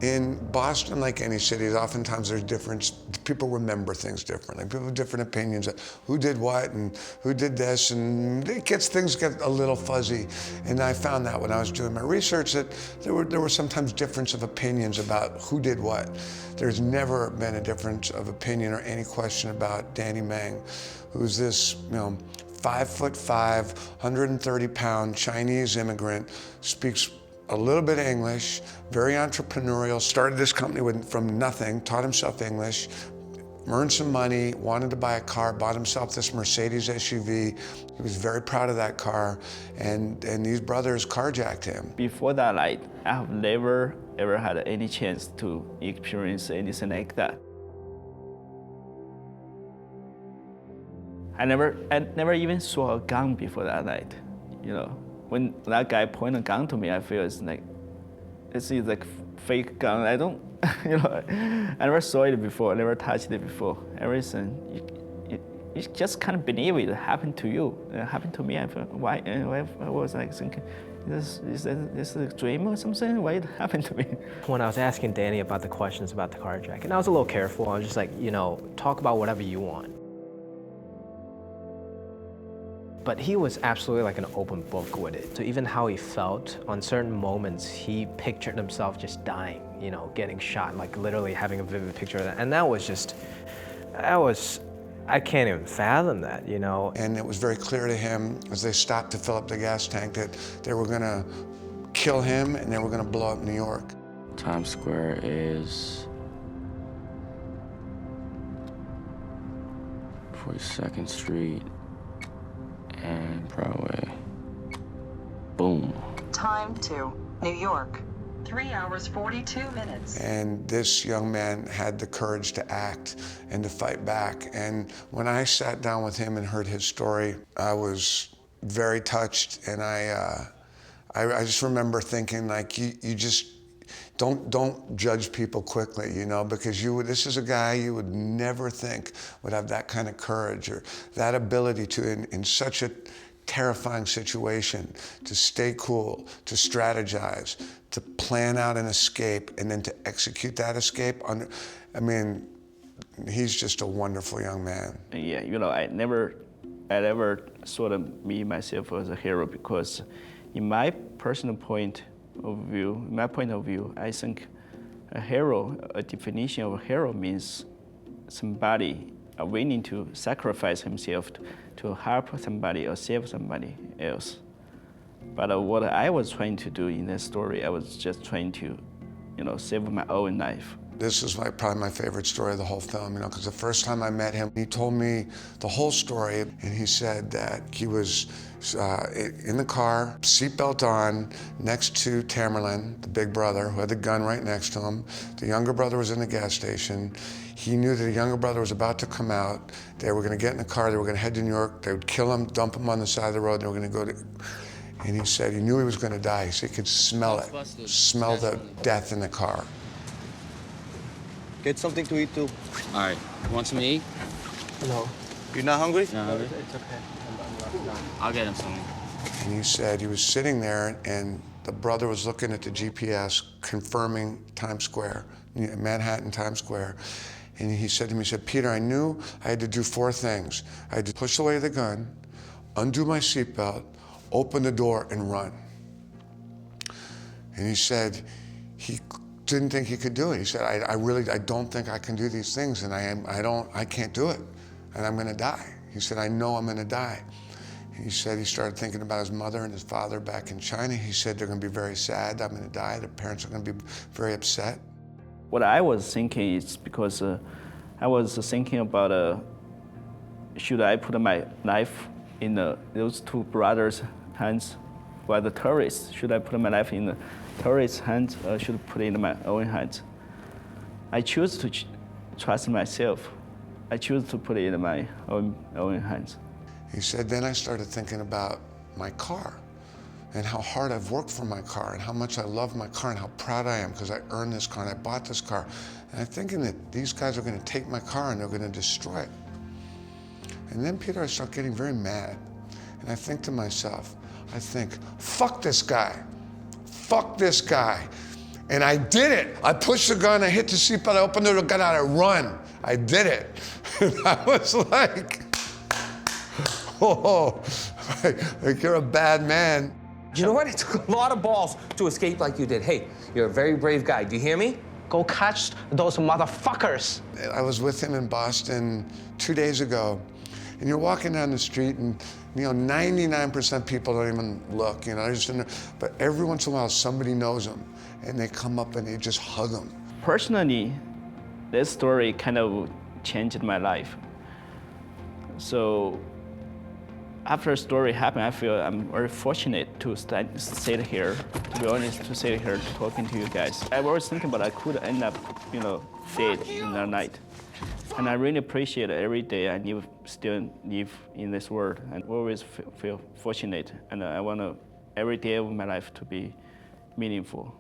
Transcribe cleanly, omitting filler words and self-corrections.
In Boston, like any city, oftentimes there's difference. People remember things differently. People have different opinions of who did what and who did this, and things get a little fuzzy. And I found that when I was doing my research that there were sometimes difference of opinions about who did what. There's never been a difference of opinion or any question about Dun Meng, who's this, 5'5", 130-pound Chinese immigrant, speaks a little bit of English, very entrepreneurial, started this company from nothing, taught himself English, earned some money, wanted to buy a car, bought himself this Mercedes SUV. He was very proud of that car, and these brothers carjacked him. Before that night, I have never ever had any chance to experience anything like that. I never even saw a gun before that night, When that guy pointed a gun to me, I feel it's like fake gun. I don't, I never saw it before. I never touched it before. Everything, you just can't believe it happened to you. It happened to me. I feel, why? I was like thinking, is this a dream or something? Why it happened to me? When I was asking Danny about the questions about the carjacking, I was a little careful. I was just like, talk about whatever you want. But he was absolutely like an open book with it. So even how he felt, on certain moments, he pictured himself just dying, getting shot, like literally having a vivid picture of that. And I can't even fathom that, And it was very clear to him as they stopped to fill up the gas tank that they were gonna kill him and they were gonna blow up New York. Times Square is 42nd Street and Broadway. Boom. Time to New York. 3 hours, 42 minutes. And this young man had the courage to act and to fight back. And when I sat down with him and heard his story, I was very touched. And I just remember thinking, like, you just don't judge people quickly, because this is a guy you would never think would have that kind of courage or that ability to, in such a terrifying situation, to stay cool, to strategize, to plan out an escape, and then to execute that escape. He's just a wonderful young man. Yeah, I never sort of me myself as a hero, because in my personal point of view, I think a definition of a hero means somebody willing to sacrifice himself to help somebody or save somebody else. But what I was trying to do in that story, I was just trying to, save my own life. This is probably my favorite story of the whole film, because the first time I met him, he told me the whole story, and he said that he was in the car, seatbelt on, next to Tamerlan, the big brother, who had the gun right next to him. The younger brother was in the gas station. He knew that the younger brother was about to come out. They were gonna get in the car, they were gonna head to New York, they would kill him, dump him on the side of the road, they were gonna go to... And he said he knew he was gonna die. He said he could smell it, smell the death in the car. Get something to eat too. All right, you want some to eat? No. You're not hungry? No, It's okay. I'll get him something. And he said he was sitting there and the brother was looking at the GPS, confirming Times Square, Manhattan, Times Square. And he said to me, Peter, I knew I had to do 4 things. I had to push away the gun, undo my seatbelt, open the door and run. And he said he didn't think he could do it. He said, I don't think I can do these things, and I can't do it, and I'm gonna die. He said, I know I'm gonna die. He said he started thinking about his mother and his father back in China. He said they're gonna be very sad, I'm gonna die, their parents are gonna be very upset. What I was thinking is because I was thinking about should I put my life in those 2 brothers' hands while the terrorists? Should I put my life in the terrorists' hands or should I put it in my own hands? I choose to trust myself. I choose to put it in my own hands. He said, then I started thinking about my car and how hard I've worked for my car and how much I love my car and how proud I am because I earned this car and I bought this car. And I'm thinking that these guys are gonna take my car and they're gonna destroy it. And then, Peter, I start getting very mad. And I think to myself, fuck this guy. Fuck this guy. And I did it. I pushed the gun, I hit the seatbelt, I opened the door, got out, I run. I did it. And I was like, oh, like you're a bad man. You know what? It took a lot of balls to escape like you did. Hey, you're a very brave guy. Do you hear me? Go catch those motherfuckers. I was with him in Boston 2 days ago, and you're walking down the street, and 99% people don't even look, they're just in there. But every once in a while, somebody knows them, and they come up and they just hug them. Personally, this story kind of changed my life. So after the story happened, I feel I'm very fortunate to sit here, to be honest, to sit here talking to you guys. I was thinking about I could end up, dead in the night. And I really appreciate every day I still live in this world, and always feel fortunate. And I want every day of my life to be meaningful.